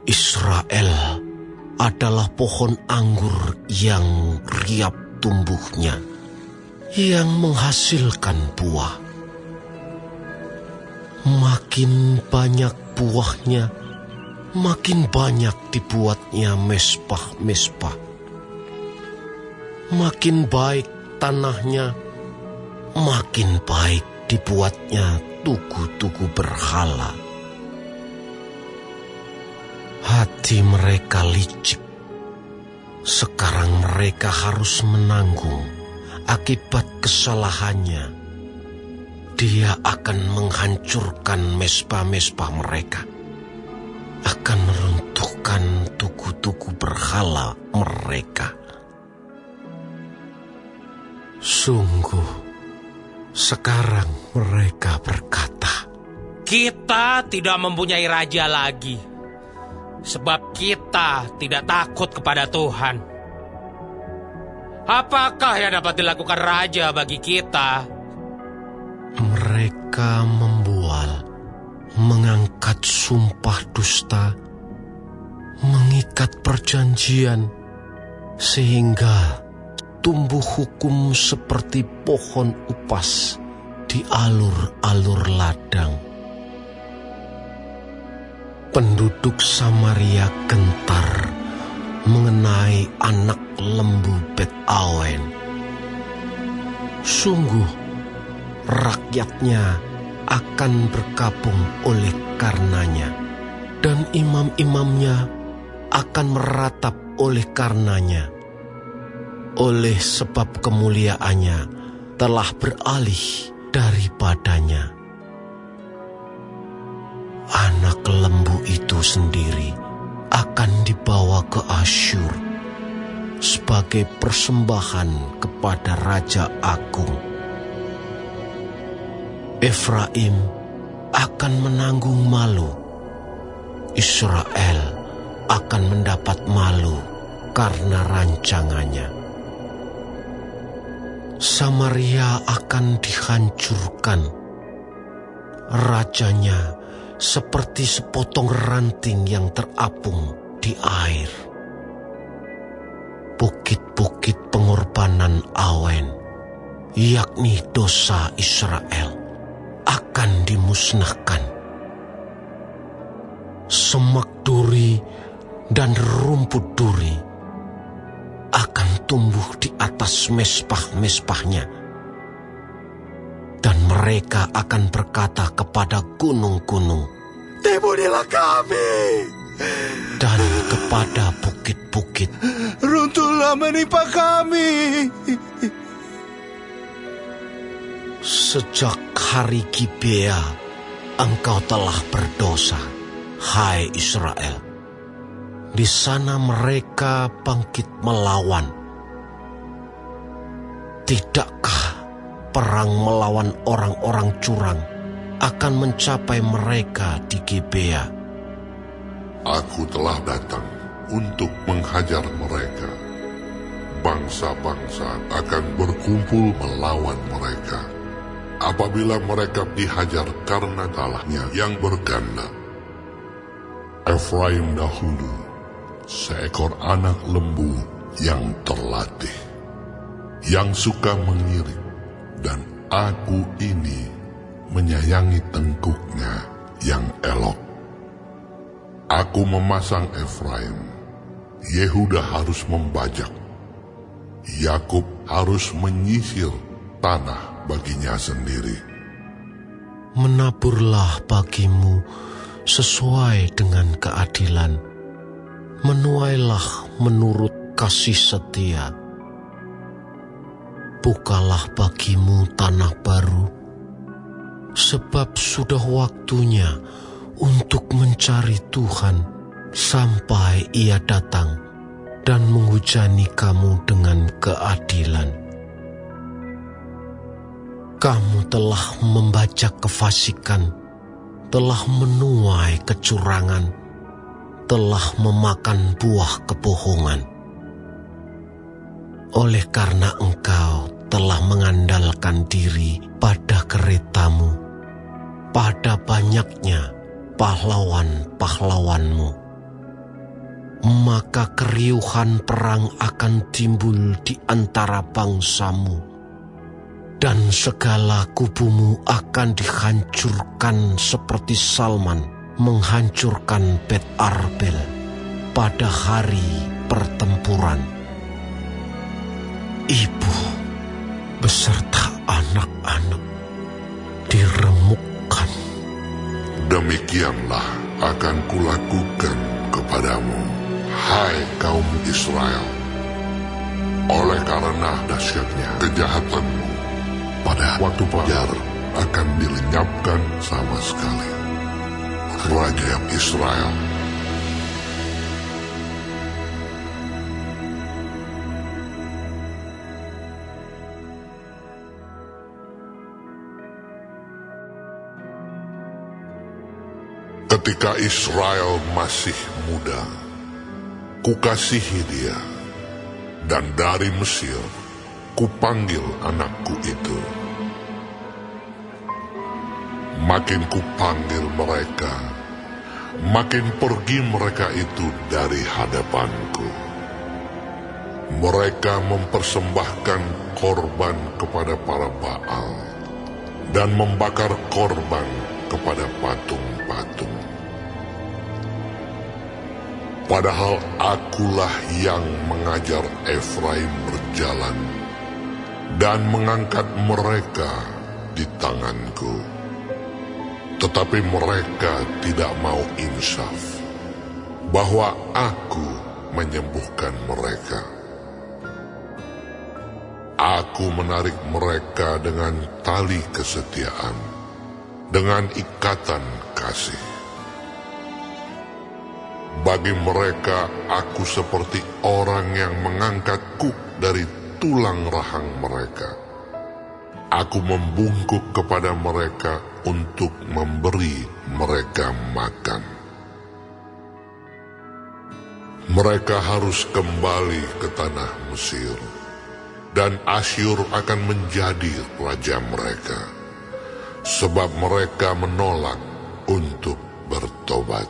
Israel adalah pohon anggur yang riap tumbuhnya, yang menghasilkan buah. Makin banyak buahnya, makin banyak dibuatnya mezbah-mezbah. Makin baik tanahnya, makin baik dibuatnya tugu-tugu berhala. Hati mereka licik. Sekarang mereka harus menanggung akibat kesalahannya. Dia akan menghancurkan mezbah-mezbah mereka, akan meruntuhkan tugu-tugu berhala mereka. Sungguh, sekarang mereka berkata, kita tidak mempunyai raja lagi, sebab kita tidak takut kepada Tuhan. Apakah yang dapat dilakukan raja bagi kita? Mereka membual, mengangkat sumpah dusta, mengikat perjanjian, sehingga tumbuh hukum seperti pohon upas di alur-alur ladang. Penduduk Samaria gentar mengenai anak lembu Bet-awen. Sungguh, rakyatnya akan berkabung oleh karenanya, dan imam-imamnya akan meratap oleh karenanya. Oleh sebab kemuliaannya telah beralih daripadanya. Anak lembu itu sendiri akan dibawa ke Asyur sebagai persembahan kepada Raja Agung. Efraim akan menanggung malu. Israel akan mendapat malu karena rancangannya. Samaria akan dihancurkan. Rajanya seperti sepotong ranting yang terapung di air. Bukit-bukit pengorbanan Awen, yakni dosa Israel, akan dimusnahkan. Semak duri dan rumput duri akan tumbuh di atas mezbah-mezbahnya, dan mereka akan berkata kepada gunung-gunung, "Timbunilah kami!" Dan kepada bukit-bukit, "Runtuhlah menimpa kami!" Sejak hari Gibea, engkau telah berdosa, hai Israel. Di sana mereka bangkit melawan. Tidakkah perang melawan orang-orang curang akan mencapai mereka di Gibea? Aku telah datang untuk menghajar mereka. Bangsa-bangsa akan berkumpul melawan mereka. Apabila mereka dihajar karena salahnya yang berganda. Efraim dahulu seekor anak lembu yang terlatih, yang suka mengiring, dan aku ini menyayangi tengkuknya yang elok. Aku memasang Efraim, Yehuda harus membajak, Yakub harus menyisir tanah baginya sendiri. Menaburlah bagimu sesuai dengan keadilan, menuailah menurut kasih setia. Bukalah bagimu tanah baru, sebab sudah waktunya untuk mencari Tuhan sampai Ia datang dan menghujani kamu dengan keadilan. Kamu telah membajak kefasikan, telah menuai kecurangan, telah memakan buah kebohongan. Oleh karena engkau telah mengandalkan diri pada keretamu, pada banyaknya pahlawan-pahlawanmu, maka keriuhan perang akan timbul di antara bangsamu, dan segala kubumu akan dihancurkan seperti Salman menghancurkan Bet Arbel pada hari pertempuran. Ibu beserta anak-anak diremukkan. Demikianlah akan kulakukan kepadamu, hai kaum Israel, oleh karena dahsyatnya kejahatanmu. Pada waktu fajar akan dilenyapkan sama sekali Raja Israel. Ketika Israel masih muda, kukasihi dia, dan dari Mesir kupanggil anakku itu. Makin kupanggil mereka, makin pergi mereka itu dari hadapanku. Mereka mempersembahkan korban kepada para Baal dan membakar korban kepada patung-patung. Padahal akulah yang mengajar Efraim berjalan dan mengangkat mereka di tanganku. Tetapi mereka tidak mau insaf bahwa aku menyembuhkan mereka. Aku menarik mereka dengan tali kesetiaan, dengan ikatan kasih. Bagi mereka, aku seperti orang yang mengangkat kuk dari tulang rahang mereka. Aku membungkuk kepada mereka untuk memberi mereka makan. Mereka harus kembali ke tanah Mesir, dan Asyur akan menjadi raja mereka, sebab mereka menolak untuk bertobat.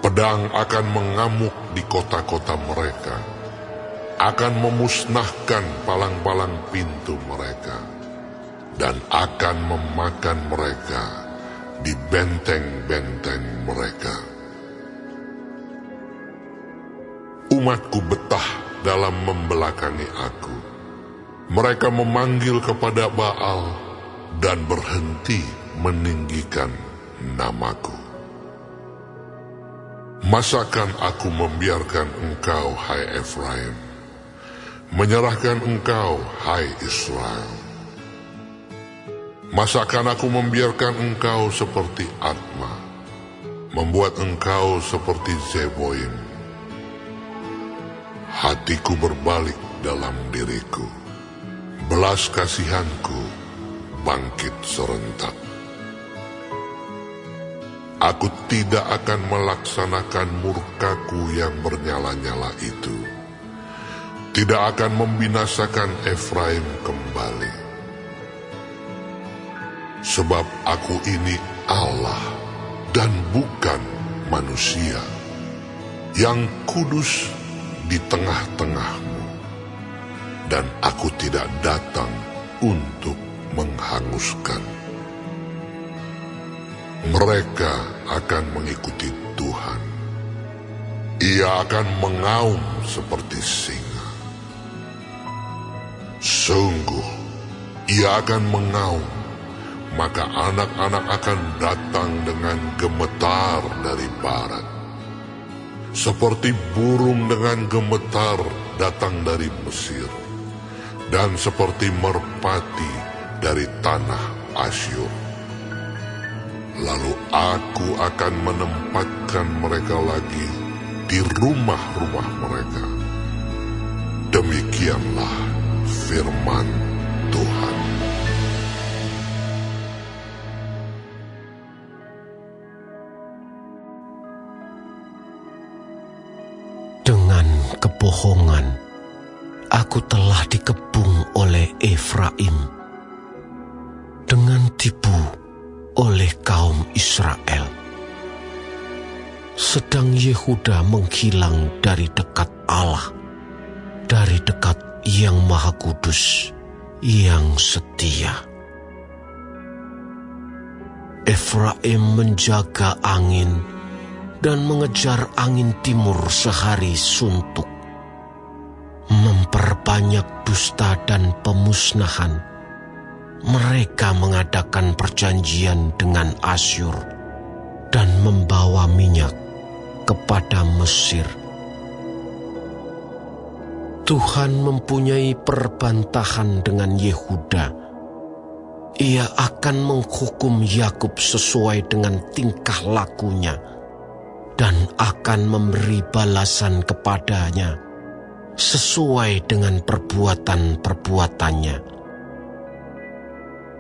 Pedang akan mengamuk di kota-kota mereka, akan memusnahkan palang-palang pintu mereka, dan akan memakan mereka di benteng-benteng mereka. Umatku betah dalam membelakangi aku. Mereka memanggil kepada Baal dan berhenti meninggikan namaku. Masakan aku membiarkan engkau, hai Efraim, menyerahkan engkau, hai Israel? Masakan aku membiarkan engkau seperti Adma, membuat engkau seperti Zeboim? Hatiku berbalik dalam diriku, belas kasihanku bangkit serentak. Aku tidak akan melaksanakan murkaku yang bernyala-nyala itu, tidak akan membinasakan Efraim kembali. Sebab aku ini Allah dan bukan manusia, yang kudus di tengah-tengahmu, dan aku tidak datang untuk menghanguskan. Mereka akan mengikuti Tuhan. Ia akan mengaum seperti singa. Sungguh, ia akan mengaum, maka anak-anak akan datang dengan gemetar dari barat. Seperti burung dengan gemetar datang dari Mesir, dan seperti merpati dari tanah Asyur. Lalu aku akan menempatkan mereka lagi di rumah-rumah mereka. Demikianlah firman Tuhan. Dengan kebohongan, aku telah dikepung oleh Efraim, dengan tipu oleh kaum Israel. sedang Yehuda menghilang dari dekat Allah, dari dekat Yang Maha Kudus, yang setia. Efraim menjaga angin dan mengejar angin timur sehari suntuk, memperbanyak dusta dan pemusnahan. Mereka mengadakan perjanjian dengan Asyur dan membawa minyak kepada Mesir. Tuhan mempunyai perbantahan dengan Yehuda. Ia akan menghukum Yakub sesuai dengan tingkah lakunya dan akan memberi balasan kepadanya sesuai dengan perbuatan-perbuatannya.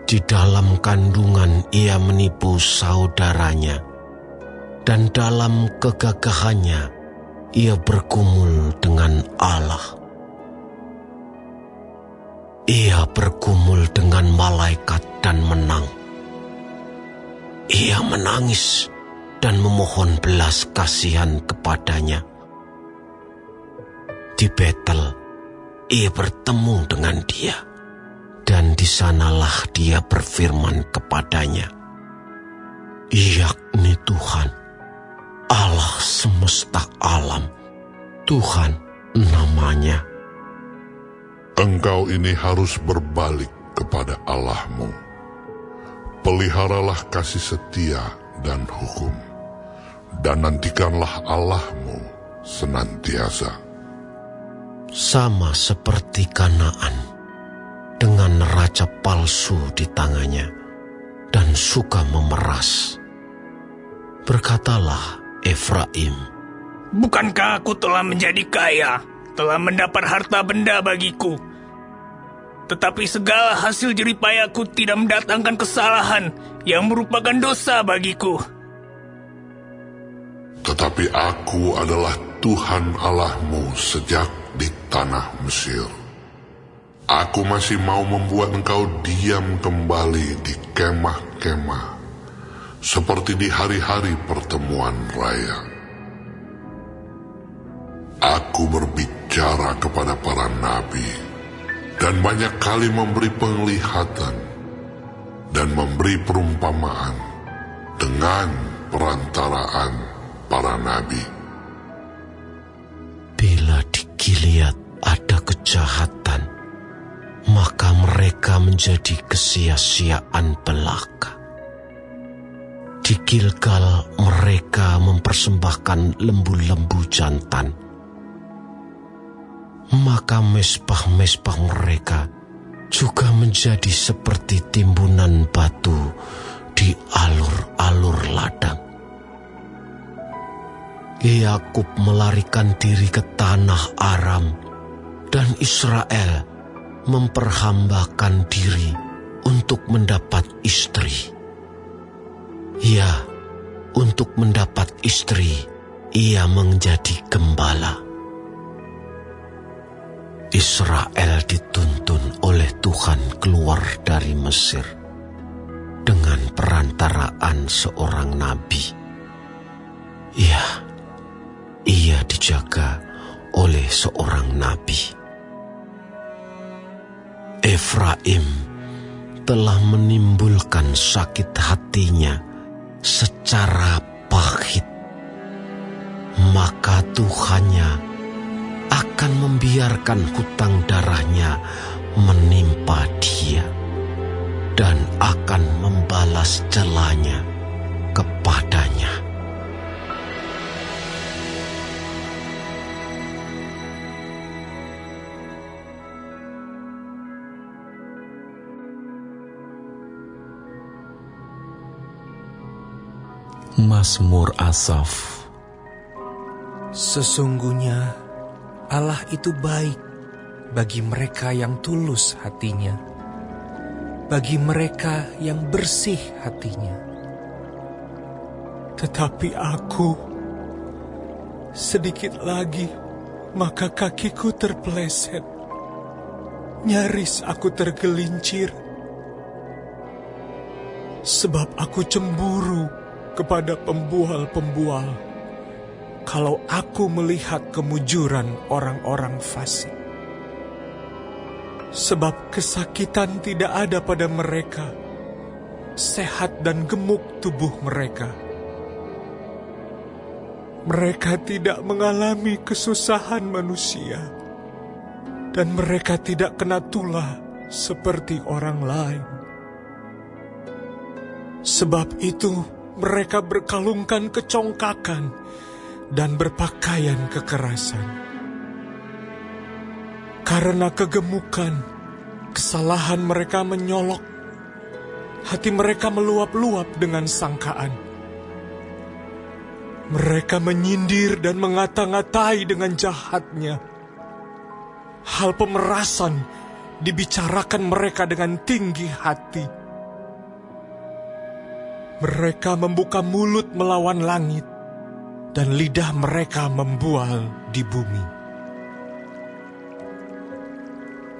Di dalam kandungan ia menipu saudaranya, dan dalam kegagahannya ia bergumul dengan Allah. Ia bergumul dengan malaikat dan menang. Ia menangis dan memohon belas kasihan kepadanya. Di Betel, ia bertemu dengan dia, dan di sanalah dia berfirman kepadanya, yakni Tuhan, Allah semesta alam, Tuhan namanya. Engkau ini harus berbalik kepada Allahmu. Peliharalah kasih setia dan hukum, dan nantikanlah Allahmu senantiasa. Sama seperti Kanaan, dengan raja palsu di tangannya, dan suka memeras. Berkatalah Efraim, bukankah aku telah menjadi kaya, telah mendapat harta benda bagiku? Tetapi segala hasil jeripayaku tidak mendatangkan kesalahan yang merupakan dosa bagiku. Tetapi aku adalah Tuhan Allahmu sejak di tanah Mesir. Aku masih mau membuat engkau diam kembali di kemah-kemah, seperti di hari-hari pertemuan raya. Aku berbicara kepada para nabi, dan banyak kali memberi penglihatan dan memberi perumpamaan dengan perantaraan para nabi. Bila di Gilead ada kejahatan, maka mereka menjadi kesia-siaan belaka. Di Gilgal mereka mempersembahkan lembu-lembu jantan, maka mesbah-mesbah mereka juga menjadi seperti timbunan batu di alur-alur ladang. Yakub melarikan diri ke tanah Aram, dan Israel memperhambakan diri untuk mendapat istri. Ya, untuk mendapat istri, ia menjadi gembala. Israel dituntun oleh Tuhan keluar dari Mesir dengan perantaraan seorang nabi. Ya, ia dijaga oleh seorang nabi. Efraim telah menimbulkan sakit hatinya secara pahit, maka Tuhannya akan membiarkan hutang darahnya menimpa dia dan akan membalas celanya kepadanya. Mazmur Asaf. Sesungguhnya Allah itu baik bagi mereka yang tulus hatinya, bagi mereka yang bersih hatinya. Tetapi aku, sedikit lagi, maka kakiku terpeleset. Nyaris aku tergelincir, sebab aku cemburu kepada pembual-pembual kalau aku melihat kemujuran orang-orang fasik. Sebab kesakitan tidak ada pada mereka, sehat dan gemuk tubuh mereka. Mereka tidak mengalami kesusahan manusia, dan mereka tidak kena tulah seperti orang lain. Sebab itu mereka berkalungkan kecongkakan dan berpakaian kekerasan. Karena kegemukan, kesalahan mereka menyolok, hati mereka meluap-luap dengan sangkaan. Mereka menyindir dan mengata-ngatai dengan jahatnya. Hal pemerasan dibicarakan mereka dengan tinggi hati. Mereka membuka mulut melawan langit, dan lidah mereka membual di bumi.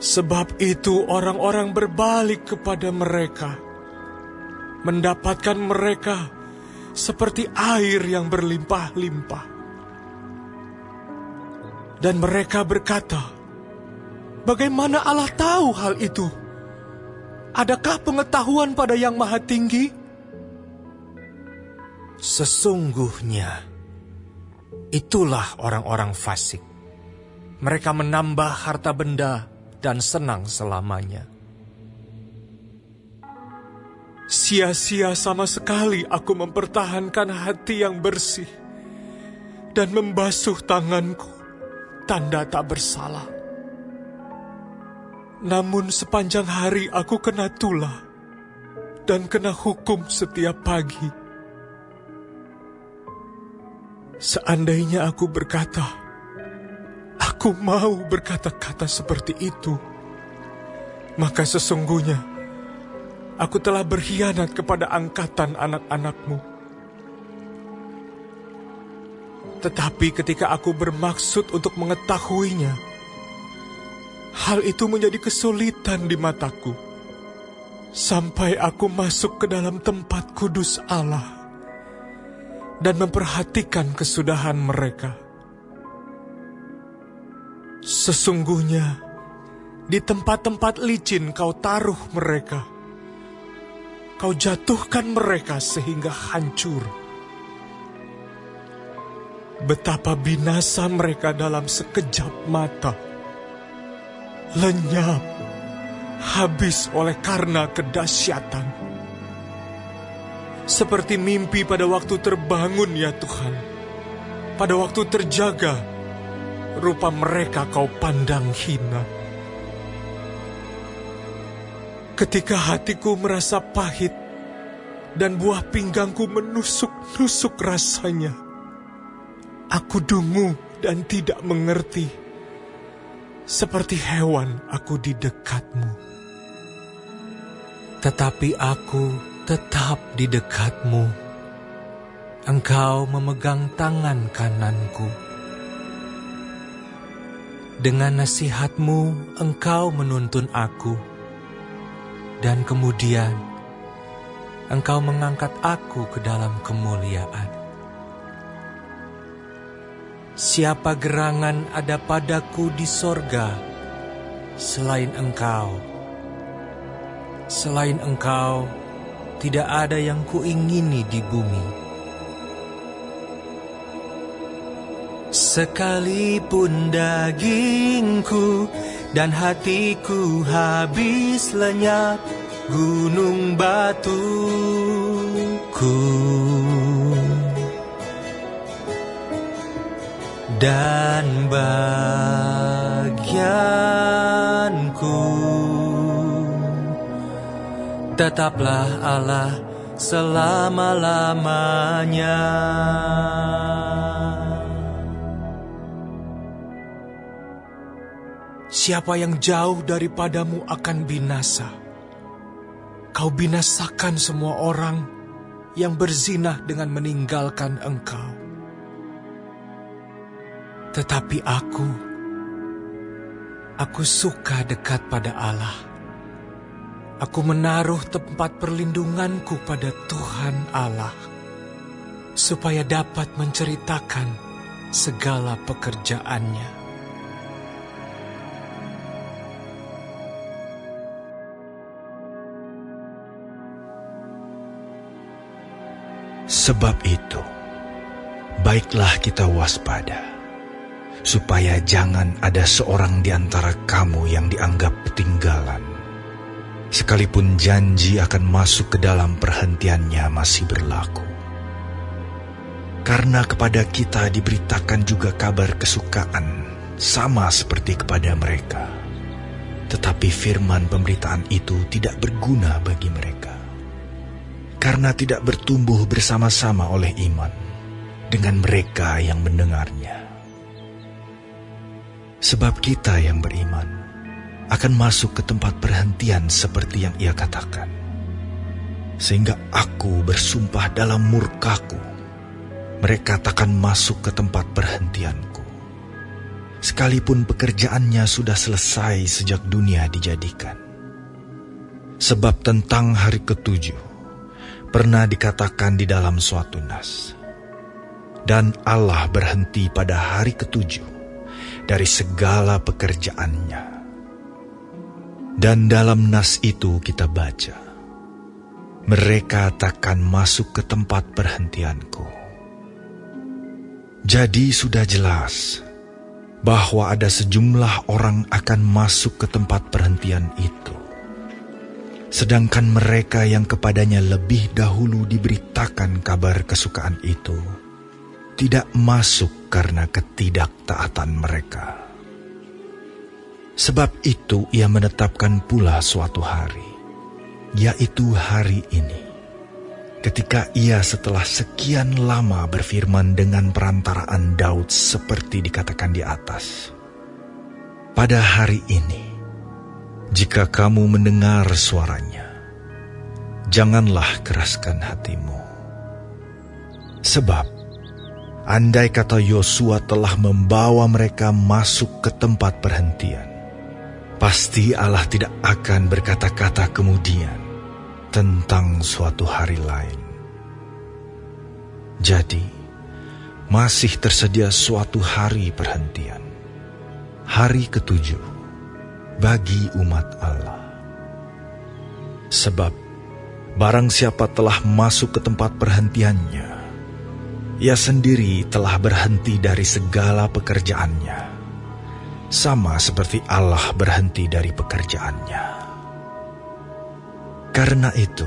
Sebab itu orang-orang berbalik kepada mereka, mendapatkan mereka seperti air yang berlimpah-limpah. Dan mereka berkata, bagaimana Allah tahu hal itu? Adakah pengetahuan pada Yang Maha Tinggi? Sesungguhnya, itulah orang-orang fasik. Mereka menambah harta benda dan senang selamanya. Sia-sia sama sekali aku mempertahankan hati yang bersih dan membasuh tanganku, tanda tak bersalah. Namun sepanjang hari aku kena tulah dan kena hukum setiap pagi. Seandainya aku berkata, aku mau berkata-kata seperti itu, maka sesungguhnya aku telah berkhianat kepada angkatan anak-anakmu. Tetapi ketika aku bermaksud untuk mengetahuinya, hal itu menjadi kesulitan di mataku, sampai aku masuk ke dalam tempat kudus Allah dan memperhatikan kesudahan mereka. Sesungguhnya, di tempat-tempat licin kau taruh mereka. Kau jatuhkan mereka sehingga hancur. Betapa binasa mereka dalam sekejap mata. Lenyap, habis oleh karena kedahsyatan. Seperti mimpi pada waktu terbangun ya Tuhan. Pada waktu terjaga, rupa mereka kau pandang hina. Ketika hatiku merasa pahit dan buah pinggangku menusuk-nusuk rasanya, aku dungu dan tidak mengerti. Seperti hewan aku di dekatmu. Tetapi aku tetap di dekatmu. Engkau memegang tangan kananku. Dengan nasihatmu engkau menuntun aku. Dan kemudian engkau mengangkat aku ke dalam kemuliaan. Siapa gerangan ada padaku di sorga selain engkau? Selain engkau, tidak ada yang kuingini di bumi. Sekalipun dagingku dan hatiku habis lenyap, gunung batuku dan bagianku, tetaplah Allah selama-lamanya. Siapa yang jauh daripadamu akan binasa. Kau binasakan semua orang yang berzinah dengan meninggalkan engkau. Tetapi aku suka dekat pada Allah. Aku menaruh tempat perlindunganku pada Tuhan Allah, supaya dapat menceritakan segala pekerjaannya. Sebab itu, baiklah kita waspada, supaya jangan ada seorang di antara kamu yang dianggap ketinggalan, sekalipun janji akan masuk ke dalam perhentiannya masih berlaku. Karena kepada kita diberitakan juga kabar kesukaan, sama seperti kepada mereka. Tetapi firman pemberitaan itu tidak berguna bagi mereka, karena tidak bertumbuh bersama-sama oleh iman dengan mereka yang mendengarnya. Sebab kita yang beriman akan masuk ke tempat perhentian seperti yang ia katakan. Sehingga aku bersumpah dalam murkaku, mereka takkan masuk ke tempat perhentianku, sekalipun pekerjaannya sudah selesai sejak dunia dijadikan. Sebab tentang hari ketujuh pernah dikatakan di dalam suatu nas, dan Allah berhenti pada hari ketujuh dari segala pekerjaannya. Dan dalam nas itu kita baca, mereka takkan masuk ke tempat perhentianku. Jadi sudah jelas bahwa ada sejumlah orang akan masuk ke tempat perhentian itu, sedangkan mereka yang kepadanya lebih dahulu diberitakan kabar kesukaan itu tidak masuk karena ketidaktaatan mereka. Sebab itu ia menetapkan pula suatu hari, yaitu hari ini, ketika ia setelah sekian lama berfirman dengan perantaraan Daud seperti dikatakan di atas. Pada hari ini, jika kamu mendengar suaranya, janganlah keraskan hatimu. Sebab, andai kata Yosua telah membawa mereka masuk ke tempat perhentian, pasti Allah tidak akan berkata-kata kemudian tentang suatu hari lain. Jadi, masih tersedia suatu hari perhentian, hari ketujuh, bagi umat Allah. Sebab, barang siapa telah masuk ke tempat perhentiannya, ia sendiri telah berhenti dari segala pekerjaannya, sama seperti Allah berhenti dari pekerjaannya. Karena itu,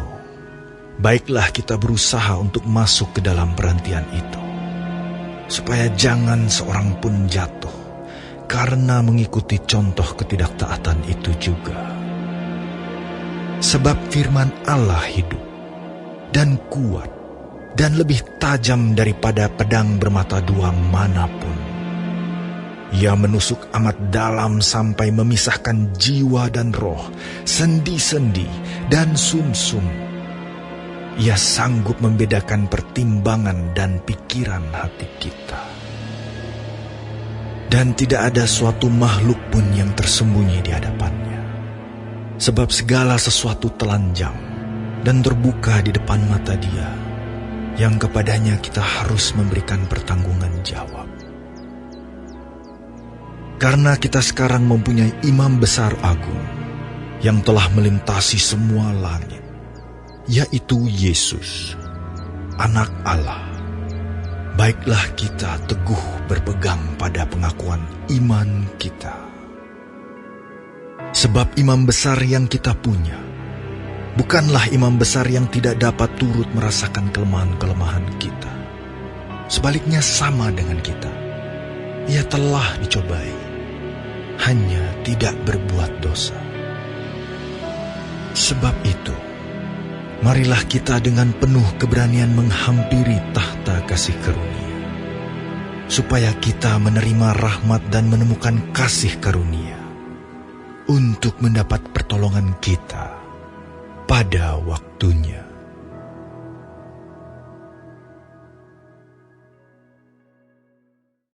baiklah kita berusaha untuk masuk ke dalam perhentian itu, supaya jangan seorang pun jatuh karena mengikuti contoh ketidaktaatan itu juga. Sebab firman Allah hidup dan kuat dan lebih tajam daripada pedang bermata dua manapun. Ia menusuk amat dalam sampai memisahkan jiwa dan roh, sendi-sendi dan sumsum. Ia sanggup membedakan pertimbangan dan pikiran hati kita. Dan tidak ada suatu makhluk pun yang tersembunyi di hadapannya. Sebab segala sesuatu telanjang dan terbuka di depan mata Dia, yang kepadanya kita harus memberikan pertanggungan jawab. Karena kita sekarang mempunyai imam besar agung yang telah melintasi semua langit, yaitu Yesus, Anak Allah. Baiklah kita teguh berpegang pada pengakuan iman kita. Sebab imam besar yang kita punya bukanlah imam besar yang tidak dapat turut merasakan kelemahan-kelemahan kita. Sebaliknya sama dengan kita. Ia telah dicobai, hanya tidak berbuat dosa. Sebab itu, marilah kita dengan penuh keberanian menghampiri tahta kasih karunia, supaya kita menerima rahmat dan menemukan kasih karunia, untuk mendapat pertolongan kita pada waktunya.